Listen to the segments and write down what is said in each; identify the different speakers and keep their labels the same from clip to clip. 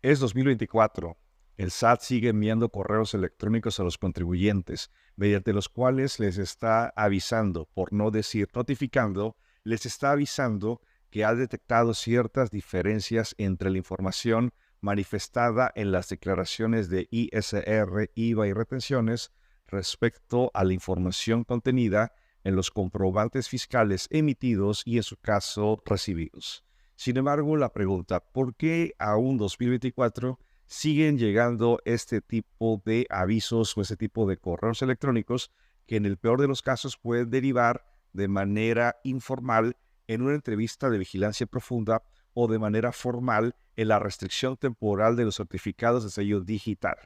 Speaker 1: Es 2024. El SAT sigue enviando correos electrónicos a los contribuyentes, mediante los cuales les está avisando, por no decir notificando, les está avisando que ha detectado ciertas diferencias entre la información manifestada en las declaraciones de ISR, IVA y retenciones respecto a la información contenida en los comprobantes fiscales emitidos y, en su caso, recibidos. Sin embargo, la pregunta, ¿por qué aún 2024 siguen llegando este tipo de avisos o este tipo de correos electrónicos que en el peor de los casos pueden derivar de manera informal en una entrevista de vigilancia profunda o de manera formal en la restricción temporal de los certificados de sello digital?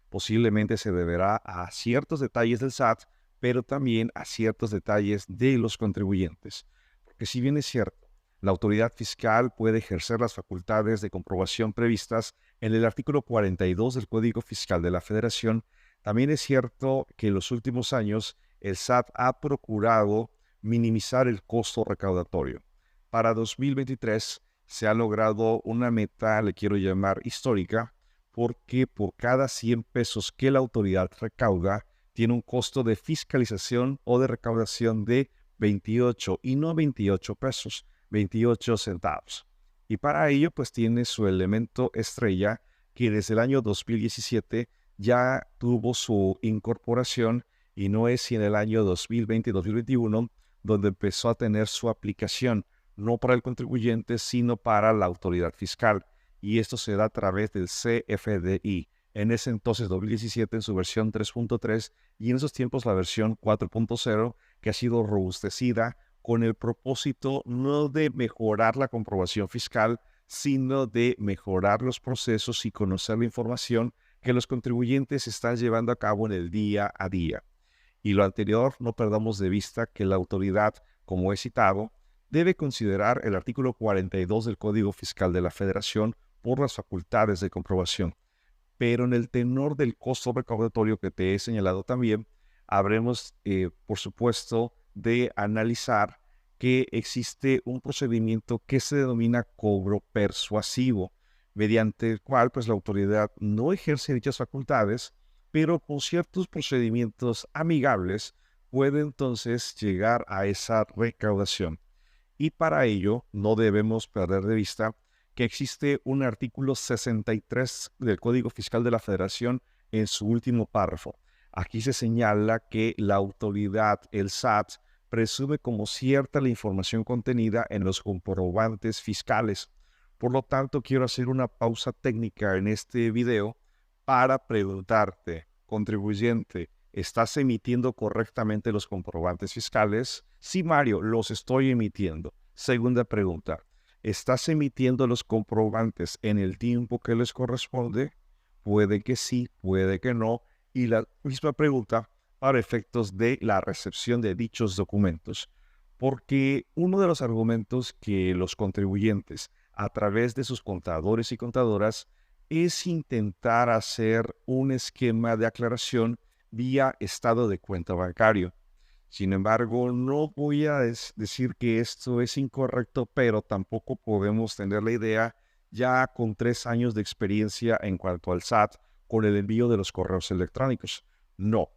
Speaker 1: Posiblemente se deberá a ciertos detalles del SAT, pero también a ciertos detalles de los contribuyentes. Porque si bien es cierto, la autoridad fiscal puede ejercer las facultades de comprobación previstas en el artículo 42 del Código Fiscal de la Federación, también es cierto que en los últimos años el SAT ha procurado minimizar el costo recaudatorio. Para 2023 se ha logrado una meta, le quiero llamar histórica, porque por cada 100 pesos que la autoridad recauda, tiene un costo de fiscalización o de recaudación de 28 y no 28 pesos, 28 centavos. Y para ello, pues tiene su elemento estrella que desde el año 2017 ya tuvo su incorporación y no es si en el año 2020 y 2021 donde empezó a tener su aplicación, no para el contribuyente, sino para la autoridad fiscal. Y esto se da a través del CFDI. En ese entonces, 2017, en su versión 3.3 y en esos tiempos la versión 4.0, que ha sido robustecida con el propósito no de mejorar la comprobación fiscal, sino de mejorar los procesos y conocer la información que los contribuyentes están llevando a cabo en el día a día. Y lo anterior, no perdamos de vista que la autoridad, como he citado, debe considerar el artículo 42 del Código Fiscal de la Federación por las facultades de comprobación. Pero en el tenor del costo recaudatorio que te he señalado también, habremos, por supuesto, de analizar que existe un procedimiento que se denomina cobro persuasivo, mediante el cual pues, la autoridad no ejerce dichas facultades, pero con ciertos procedimientos amigables puede entonces llegar a esa recaudación. Y para ello no debemos perder de vista que existe un artículo 63 del Código Fiscal de la Federación en su último párrafo. Aquí se señala que la autoridad, el SAT, presume como cierta la información contenida en los comprobantes fiscales. Por lo tanto, quiero hacer una pausa técnica en este video para preguntarte, contribuyente, ¿estás emitiendo correctamente los comprobantes fiscales? Sí, Mario, los estoy emitiendo. Segunda pregunta, ¿estás emitiendo los comprobantes en el tiempo que les corresponde? Puede que sí, puede que no. Y la misma pregunta para efectos de la recepción de dichos documentos. Porque uno de los argumentos que los contribuyentes, a través de sus contadores y contadoras, es intentar hacer un esquema de aclaración vía estado de cuenta bancario. Sin embargo, no voy a decir que esto es incorrecto, pero tampoco podemos tener la idea ya con 3 años de experiencia en cuanto al SAT con el envío de los correos electrónicos. No,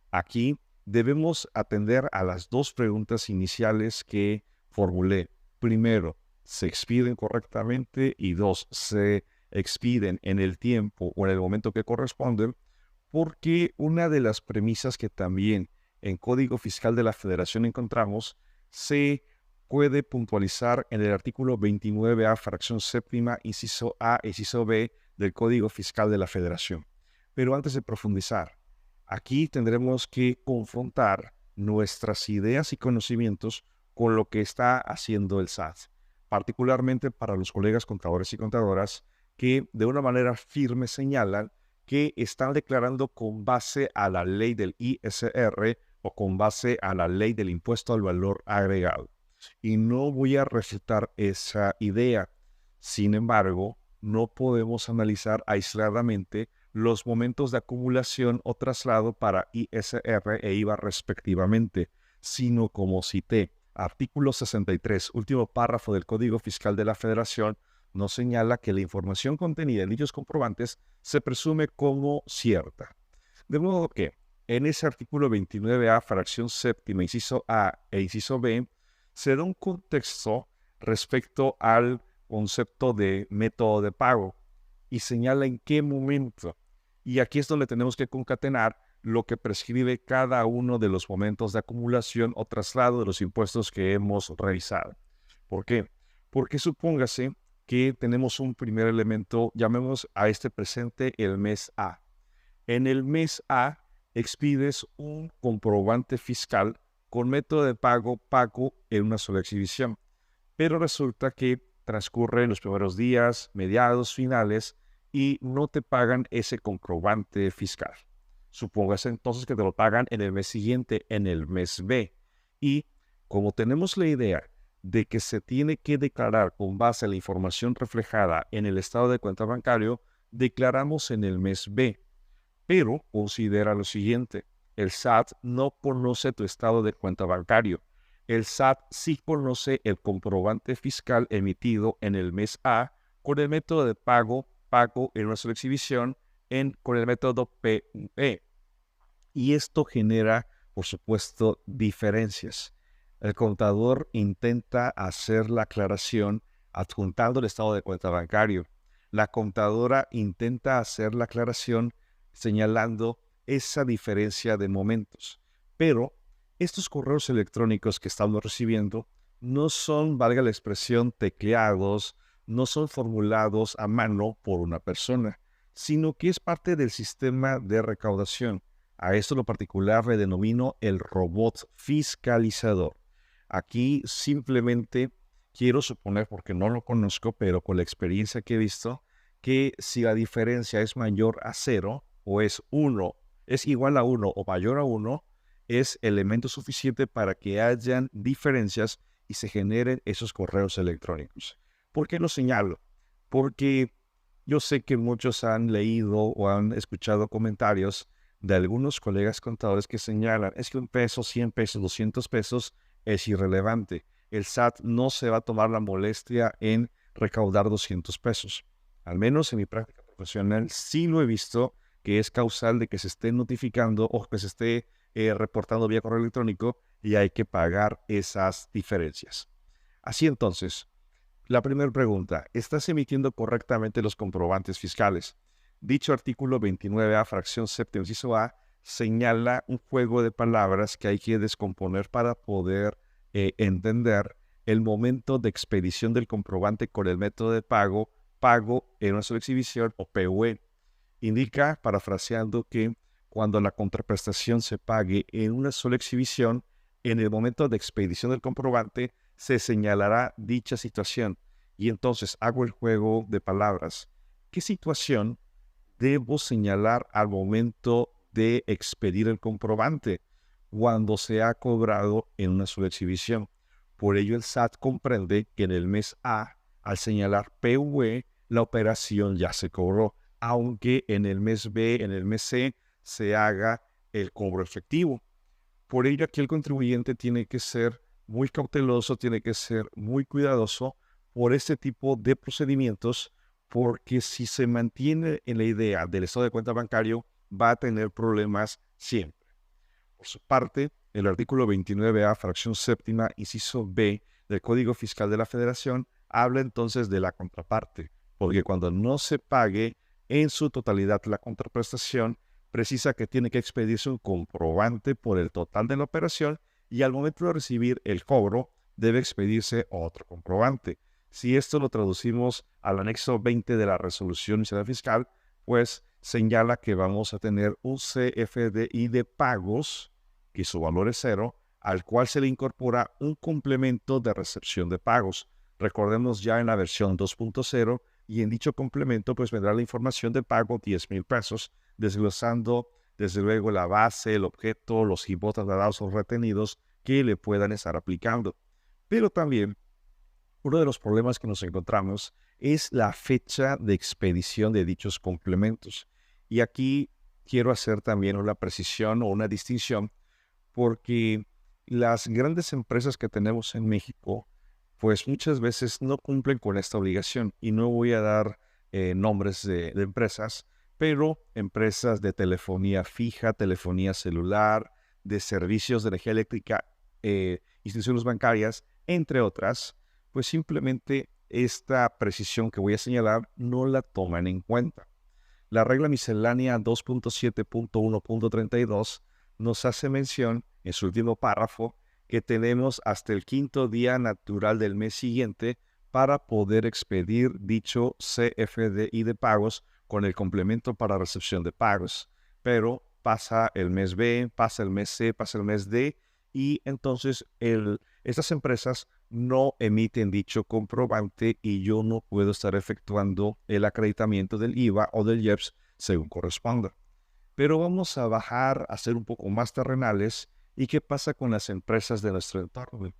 Speaker 1: aquí debemos atender a las dos preguntas iniciales que formulé. Primero, ¿se expiden correctamente? Y dos, ¿se expiden en el tiempo o en el momento que corresponden? Porque una de las premisas que también en Código Fiscal de la Federación encontramos se puede puntualizar en el artículo 29A, fracción séptima, inciso A, inciso B del Código Fiscal de la Federación. Pero antes de profundizar, aquí tendremos que confrontar nuestras ideas y conocimientos con lo que está haciendo el SAT, particularmente para los colegas contadores y contadoras que de una manera firme señalan que están declarando con base a la ley del ISR o con base a la ley del impuesto al valor agregado. Y no voy a refutar esa idea. Sin embargo, no podemos analizar aisladamente los momentos de acumulación o traslado para ISR e IVA respectivamente, sino como cité, artículo 63, último párrafo del Código Fiscal de la Federación, nos señala que la información contenida en dichos comprobantes se presume como cierta. De modo que en ese artículo 29A, fracción séptima, inciso A e inciso B, se da un contexto respecto al concepto de método de pago y señala en qué momento. Y aquí es donde tenemos que concatenar lo que prescribe cada uno de los momentos de acumulación o traslado de los impuestos que hemos revisado. ¿Por qué? Porque supóngase que tenemos un primer elemento, llamemos a este presente el mes A. En el mes A expides un comprobante fiscal con método de pago en una sola exhibición. Pero resulta que transcurren los primeros días, mediados, finales, y no te pagan ese comprobante fiscal. Supóngase entonces que te lo pagan en el mes siguiente, en el mes B. Y como tenemos la idea de que se tiene que declarar con base a la información reflejada en el estado de cuenta bancario, declaramos en el mes B. Pero considera lo siguiente, el SAT no conoce tu estado de cuenta bancario. El SAT sí conoce el comprobante fiscal emitido en el mes A con el método de pago en una sola exhibición, con el método PUE. Y esto genera, por supuesto, diferencias. El contador intenta hacer la aclaración adjuntando el estado de cuenta bancario. La contadora intenta hacer la aclaración señalando esa diferencia de momentos. Pero estos correos electrónicos que estamos recibiendo no son, valga la expresión, tecleados, no son formulados a mano por una persona, sino que es parte del sistema de recaudación. A esto lo particular le denomino el robot fiscalizador. Aquí simplemente quiero suponer, porque no lo conozco, pero con la experiencia que he visto, que si la diferencia es mayor a 0 o es igual a 1 o mayor a 1, es elemento suficiente para que hayan diferencias y se generen esos correos electrónicos. ¿Por qué lo señalo? Porque yo sé que muchos han leído o han escuchado comentarios de algunos colegas contadores que señalan, es que 1 peso, 100 pesos, 200 pesos es irrelevante. El SAT no se va a tomar la molestia en recaudar 200 pesos. Al menos en mi práctica profesional sí lo he visto que es causal de que se esté notificando o que se esté reportando vía correo electrónico y hay que pagar esas diferencias. Así entonces, la primera pregunta, ¿estás emitiendo correctamente los comprobantes fiscales? Dicho artículo 29A, fracción séptima, inciso A, señala un juego de palabras que hay que descomponer para poder entender el momento de expedición del comprobante con el método de pago en una sola exhibición o PUE. Indica, parafraseando, que cuando la contraprestación se pague en una sola exhibición, en el momento de expedición del comprobante se señalará dicha situación. Y entonces hago el juego de palabras. ¿Qué situación debo señalar al momento de expedir el comprobante? Cuando se ha cobrado en una sola exhibición. Por ello el SAT comprende que en el mes A, al señalar PUE, la operación ya se cobró, aunque en el mes B, en el mes C, se haga el cobro efectivo. Por ello aquí el contribuyente tiene que ser muy cauteloso, tiene que ser muy cuidadoso por este tipo de procedimientos, porque si se mantiene en la idea del estado de cuenta bancario, va a tener problemas siempre. Por su parte, el artículo 29A, fracción séptima, inciso B del Código Fiscal de la Federación, habla entonces de la contraparte, porque cuando no se pague en su totalidad la contraprestación, precisa que tiene que expedirse un comprobante por el total de la operación y al momento de recibir el cobro debe expedirse otro comprobante. Si esto lo traducimos al anexo 20 de la Resolución Nacional Fiscal, pues señala que vamos a tener un CFDI de pagos, que su valor es 0, al cual se le incorpora un complemento de recepción de pagos. Recordemos ya en la versión 2.0 y en dicho complemento pues vendrá la información de pago 10,000 pesos, desglosando desde luego la base, el objeto, los hipotas dados o retenidos que le puedan estar aplicando. Pero también uno de los problemas que nos encontramos es la fecha de expedición de dichos complementos. Y aquí quiero hacer también una precisión o una distinción porque las grandes empresas que tenemos en México pues muchas veces no cumplen con esta obligación. Y no voy a dar nombres de empresas, pero empresas de telefonía fija, telefonía celular, de servicios de energía eléctrica, instituciones bancarias, entre otras, pues simplemente esta precisión que voy a señalar no la toman en cuenta. La regla miscelánea 2.7.1.32 nos hace mención en su último párrafo que tenemos hasta el quinto día natural del mes siguiente para poder expedir dicho CFDI de pagos con el complemento para recepción de pagos. Pero pasa el mes B, pasa el mes C, pasa el mes D y entonces estas empresas no emiten dicho comprobante y yo no puedo estar efectuando el acreditamiento del IVA o del IEPS según corresponda. Pero vamos a bajar a ser un poco más terrenales. ¿Y qué pasa con las empresas de nuestro entorno?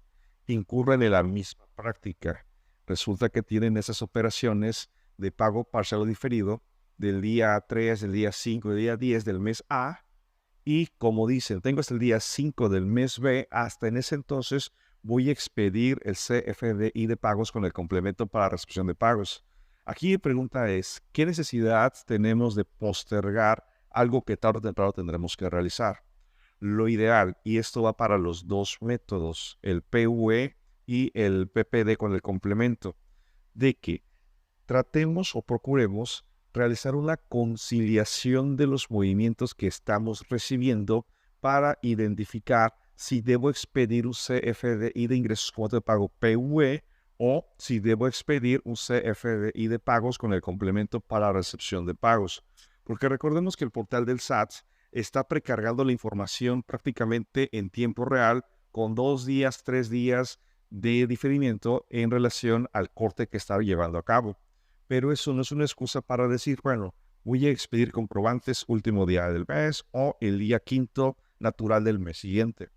Speaker 1: Incurren en la misma práctica. Resulta que tienen esas operaciones de pago parcial o diferido del día 3, del día 5, del día 10 del mes A. Y como dicen, tengo hasta el día 5 del mes B, hasta en ese entonces voy a expedir el CFDI de pagos con el complemento para recepción de pagos. Aquí mi pregunta es, ¿qué necesidad tenemos de postergar algo que tarde o temprano tendremos que realizar? Lo ideal, y esto va para los dos métodos, el PUE y el PPD con el complemento, de que tratemos o procuremos realizar una conciliación de los movimientos que estamos recibiendo para identificar si debo expedir un CFDI de ingresos como de pago PUE o si debo expedir un CFDI de pagos con el complemento para recepción de pagos. Porque recordemos que el portal del SAT está precargando la información prácticamente en tiempo real con 2 días, 3 días de diferimiento en relación al corte que está llevando a cabo. Pero eso no es una excusa para decir, bueno, voy a expedir comprobantes último día del mes o el día quinto natural del mes siguiente,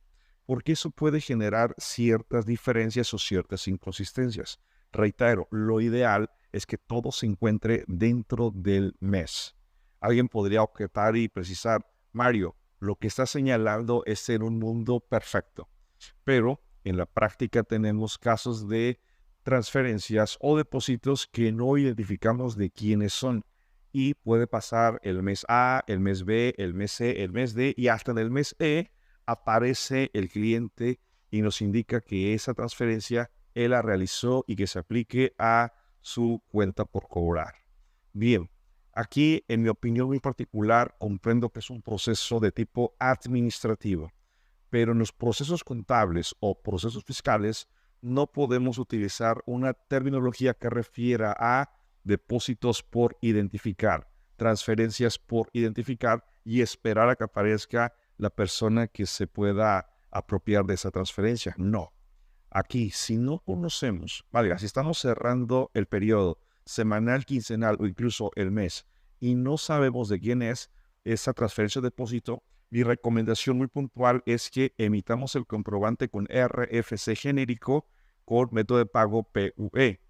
Speaker 1: porque eso puede generar ciertas diferencias o ciertas inconsistencias. Reitero, lo ideal es que todo se encuentre dentro del mes. Alguien podría objetar y precisar, Mario, lo que está señalando es ser un mundo perfecto, pero en la práctica tenemos casos de transferencias o depósitos que no identificamos de quiénes son. Y puede pasar el mes A, el mes B, el mes C, el mes D y hasta en el mes E aparece el cliente y nos indica que esa transferencia él la realizó y que se aplique a su cuenta por cobrar. Bien, aquí en mi opinión muy particular comprendo que es un proceso de tipo administrativo, pero en los procesos contables o procesos fiscales no podemos utilizar una terminología que refiera a depósitos por identificar, transferencias por identificar y esperar a que aparezca la persona que se pueda apropiar de esa transferencia. No. Aquí, si no conocemos, vale, si estamos cerrando el periodo semanal, quincenal o incluso el mes y no sabemos de quién es esa transferencia o depósito, mi recomendación muy puntual es que emitamos el comprobante con RFC genérico con método de pago PUE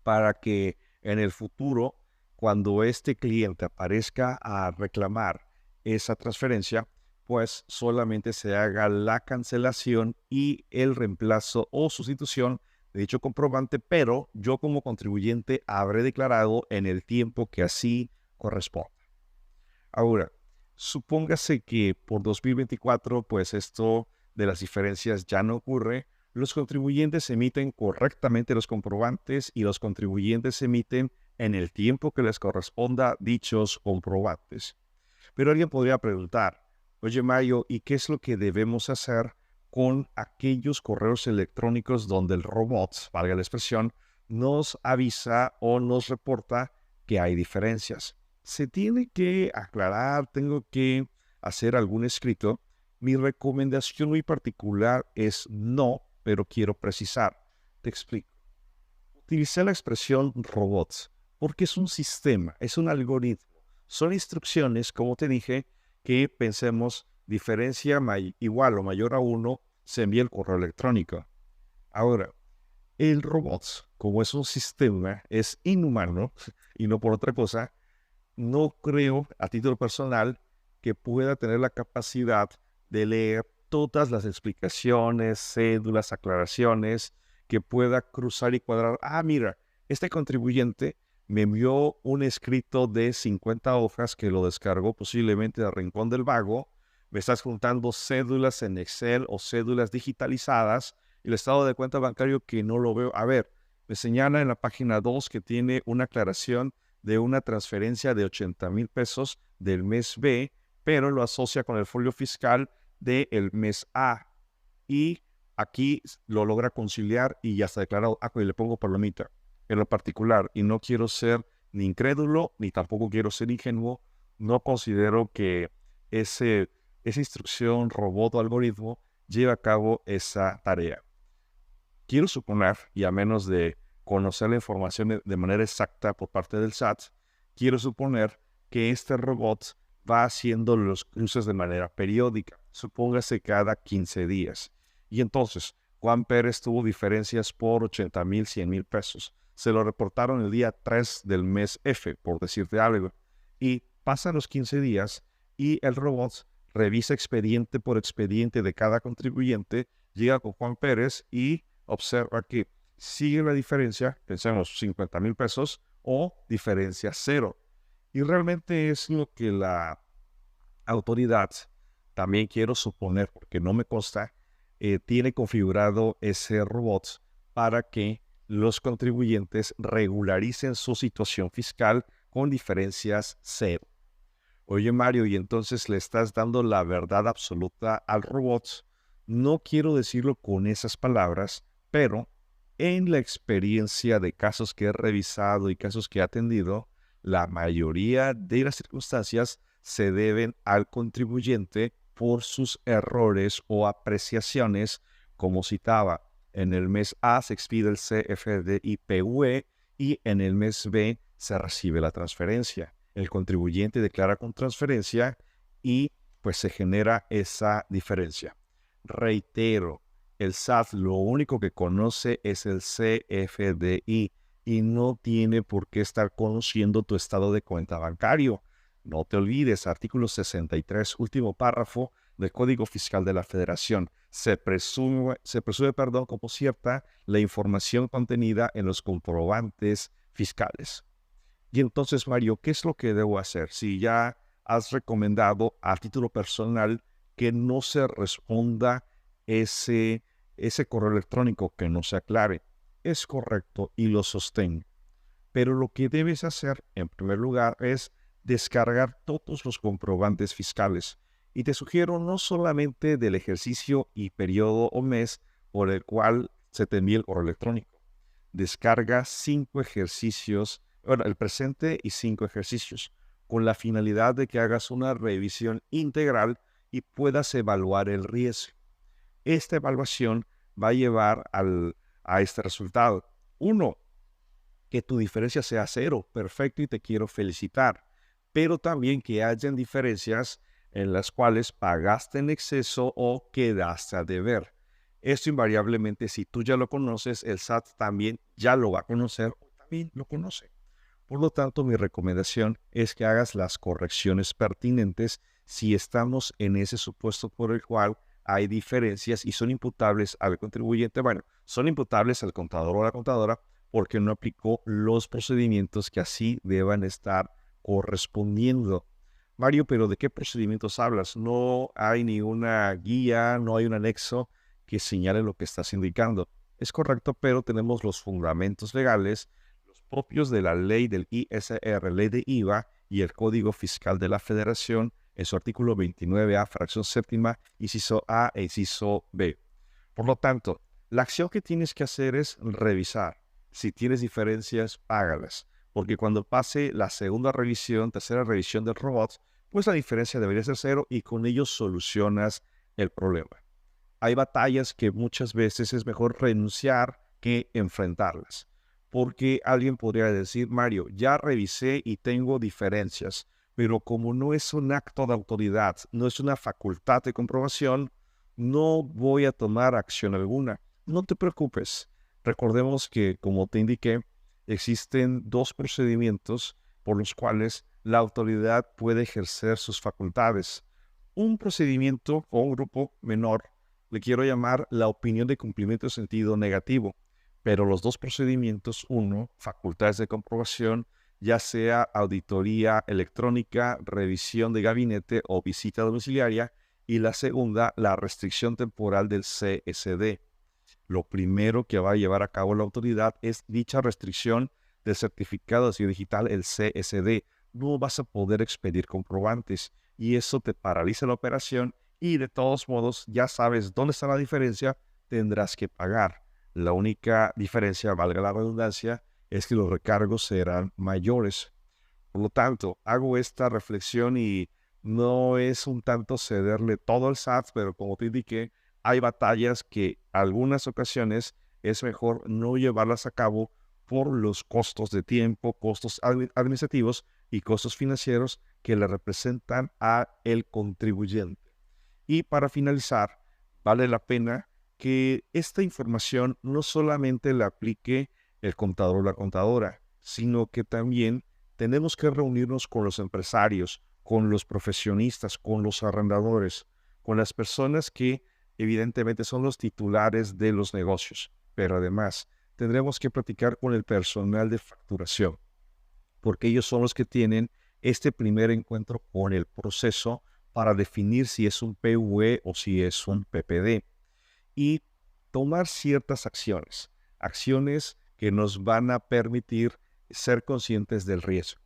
Speaker 1: para que en el futuro, cuando este cliente aparezca a reclamar esa transferencia, pues solamente se haga la cancelación y el reemplazo o sustitución de dicho comprobante, pero yo como contribuyente habré declarado en el tiempo que así corresponde. Ahora, supóngase que por 2024, pues esto de las diferencias ya no ocurre. Los contribuyentes emiten correctamente los comprobantes y los contribuyentes emiten en el tiempo que les corresponda dichos comprobantes. Pero alguien podría preguntar, oye Mario, ¿y qué es lo que debemos hacer con aquellos correos electrónicos donde el robot, valga la expresión, nos avisa o nos reporta que hay diferencias? Se tiene que aclarar, tengo que hacer algún escrito. Mi recomendación muy particular es no, pero quiero precisar. Te explico. Utilicé la expresión robots porque es un sistema, es un algoritmo. Son instrucciones, como te dije, que pensemos diferencia igual o mayor a 1, se envía el correo electrónico. Ahora, el robot, como es un sistema, es inhumano y no por otra cosa, no creo, a título personal, que pueda tener la capacidad de leer todas las explicaciones, cédulas, aclaraciones que pueda cruzar y cuadrar. Ah, mira, este contribuyente me envió un escrito de 50 hojas que lo descargó posiblemente del Rincón del Vago. Me estás juntando cédulas en Excel o cédulas digitalizadas y el estado de cuenta bancario que no lo veo. A ver, me señala en la página 2 que tiene una aclaración de una transferencia de 80,000 pesos del mes B, pero lo asocia con el folio fiscal del mes A. Y aquí lo logra conciliar y ya está declarado. Y le pongo palomita en lo particular. Y no quiero ser ni incrédulo, ni tampoco quiero ser ingenuo. No considero que esa instrucción, robot o algoritmo lleve a cabo esa tarea. Quiero suponer, y a menos de conocer la información de manera exacta por parte del SAT, quiero suponer que este robot va haciendo los cruces de manera periódica, supóngase cada 15 días. Y entonces, Juan Pérez tuvo diferencias por 80,000, 100,000 pesos. Se lo reportaron el día 3 del mes F, por decirte algo. Y pasan los 15 días y el robot revisa expediente por expediente de cada contribuyente, llega con Juan Pérez y observa que sigue la diferencia, pensemos 50,000 pesos o diferencia cero. Y realmente es lo que la autoridad, también quiero suponer, porque no me consta, tiene configurado ese robot para que los contribuyentes regularicen su situación fiscal con diferencias cero. Oye, Mario, y entonces le estás dando la verdad absoluta al robot. No quiero decirlo con esas palabras, pero en la experiencia de casos que he revisado y casos que he atendido, la mayoría de las circunstancias se deben al contribuyente por sus errores o apreciaciones, como citaba. En el mes A se expide el CFDI-PUE y en el mes B se recibe la transferencia. El contribuyente declara con transferencia y pues se genera esa diferencia. Reitero, el SAT lo único que conoce es el CFDI y no tiene por qué estar conociendo tu estado de cuenta bancario. No te olvides, artículo 63, último párrafo del Código Fiscal de la Federación. Se presume, como cierta la información contenida en los comprobantes fiscales. Y entonces, Mario, ¿qué es lo que debo hacer? Si ya has recomendado a título personal que no se responda ese correo electrónico, que no se aclare. Es correcto y lo sostengo. Pero lo que debes hacer, en primer lugar, es descargar todos los comprobantes fiscales. Y te sugiero no solamente del ejercicio y periodo o mes por el cual se te envía el correo electrónico. Descarga 5 ejercicios, bueno, el presente y 5 ejercicios, con la finalidad de que hagas una revisión integral y puedas evaluar el riesgo. Esta evaluación va a llevar a este resultado. 1, que tu diferencia sea 0. Perfecto, y te quiero felicitar. Pero también que hayan diferencias en las cuales pagaste en exceso o quedaste a deber. Esto invariablemente, si tú ya lo conoces, el SAT también ya lo va a conocer o también lo conoce. Por lo tanto, mi recomendación es que hagas las correcciones pertinentes si estamos en ese supuesto por el cual hay diferencias y son imputables al contribuyente. Bueno, son imputables al contador o a la contadora porque no aplicó los procedimientos que así deban estar correspondiendo. Mario, pero ¿de qué procedimientos hablas? No hay ni una guía, no hay un anexo que señale lo que estás indicando. Es correcto, pero tenemos los fundamentos legales, los propios de la ley del ISR, ley de IVA y el Código Fiscal de la Federación en su artículo 29A, fracción séptima, inciso A e inciso B. Por lo tanto, la acción que tienes que hacer es revisar. Si tienes diferencias, págalas. Porque cuando pase la segunda revisión, tercera revisión del robot, pues la diferencia debería ser 0 y con ello solucionas el problema. Hay batallas que muchas veces es mejor renunciar que enfrentarlas. Porque alguien podría decir, Mario, ya revisé y tengo diferencias, pero como no es un acto de autoridad, no es una facultad de comprobación, no voy a tomar acción alguna. No te preocupes. Recordemos que, como te indiqué, existen 2 procedimientos por los cuales la autoridad puede ejercer sus facultades. Un procedimiento o un grupo menor le quiero llamar la opinión de cumplimiento de sentido negativo. Pero los dos procedimientos, uno, facultades de comprobación, ya sea auditoría electrónica, revisión de gabinete o visita domiciliaria, y la segunda, la restricción temporal del CSD. Lo primero que va a llevar a cabo la autoridad es dicha restricción del certificado de sello digital, el CSD. No vas a poder expedir comprobantes y eso te paraliza la operación y de todos modos ya sabes dónde está la diferencia, tendrás que pagar. La única diferencia, valga la redundancia, es que los recargos serán mayores. Por lo tanto, hago esta reflexión y no es un tanto cederle todo al SAT, pero como te indiqué, hay batallas que algunas ocasiones es mejor no llevarlas a cabo por los costos de tiempo, costos administrativos y costos financieros que le representan a el contribuyente. Y para finalizar, vale la pena que esta información no solamente la aplique el contador o la contadora, sino que también tenemos que reunirnos con los empresarios, con los profesionistas, con los arrendadores, con las personas que evidentemente son los titulares de los negocios. Pero además, tendremos que platicar con el personal de facturación, porque ellos son los que tienen este primer encuentro con el proceso para definir si es un PUE o si es un PPD y tomar ciertas acciones, acciones que nos van a permitir ser conscientes del riesgo.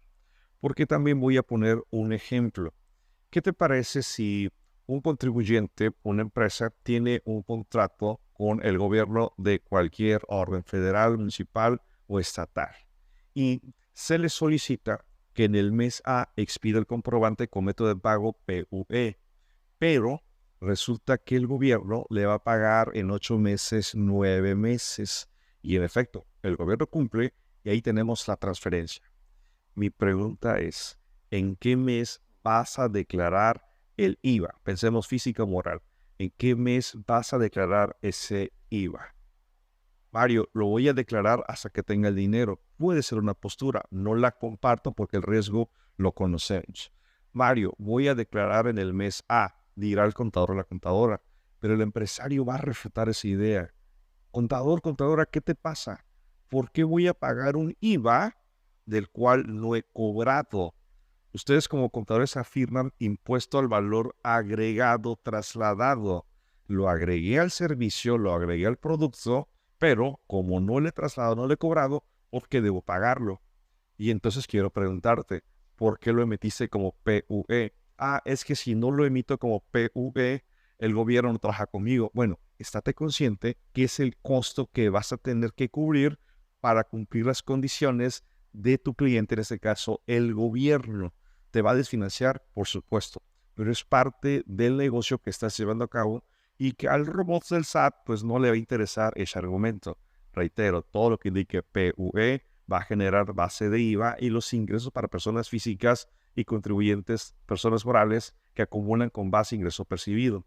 Speaker 1: Porque también voy a poner un ejemplo. ¿Qué te parece si un contribuyente, una empresa, tiene un contrato con el gobierno de cualquier orden federal, municipal o estatal? Y se le solicita que en el mes A expida el comprobante con método de pago PUE, pero resulta que el gobierno le va a pagar en 8 meses, 9 meses. Y en efecto, el gobierno cumple y ahí tenemos la transferencia. Mi pregunta es, ¿en qué mes vas a declarar el IVA? Pensemos física o moral. ¿En qué mes vas a declarar ese IVA? Mario, lo voy a declarar hasta que tenga el dinero. Puede ser una postura, no la comparto porque el riesgo lo conocemos. Mario, voy a declarar en el mes A, dirá el contador o la contadora, pero el empresario va a refutar esa idea. Contador, contadora, ¿qué te pasa? ¿Por qué voy a pagar un IVA del cual no he cobrado? Ustedes como contadores afirman impuesto al valor agregado trasladado. Lo agregué al servicio, lo agregué al producto, pero como no le he trasladado, no le he cobrado, ¿por qué debo pagarlo? Y entonces quiero preguntarte, ¿por qué lo emitiste como PUE? Ah, es que si no lo emito como PUE, el gobierno no trabaja conmigo. Bueno, estate consciente que es el costo que vas a tener que cubrir para cumplir las condiciones de tu cliente, en este caso, el gobierno. ¿Te va a desfinanciar? Por supuesto, pero es parte del negocio que estás llevando a cabo y que al robot del SAT pues no le va a interesar ese argumento. Reitero, todo lo que indique PUE va a generar base de IVA y los ingresos para personas físicas y contribuyentes, personas morales que acumulan con base ingreso percibido.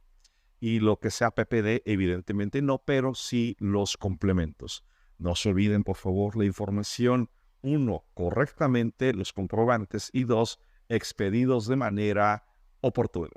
Speaker 1: Y lo que sea PPD, evidentemente no, pero sí los complementos. No se olviden, por favor, la información. Uno, correctamente los comprobantes y dos, expedidos de manera oportuna.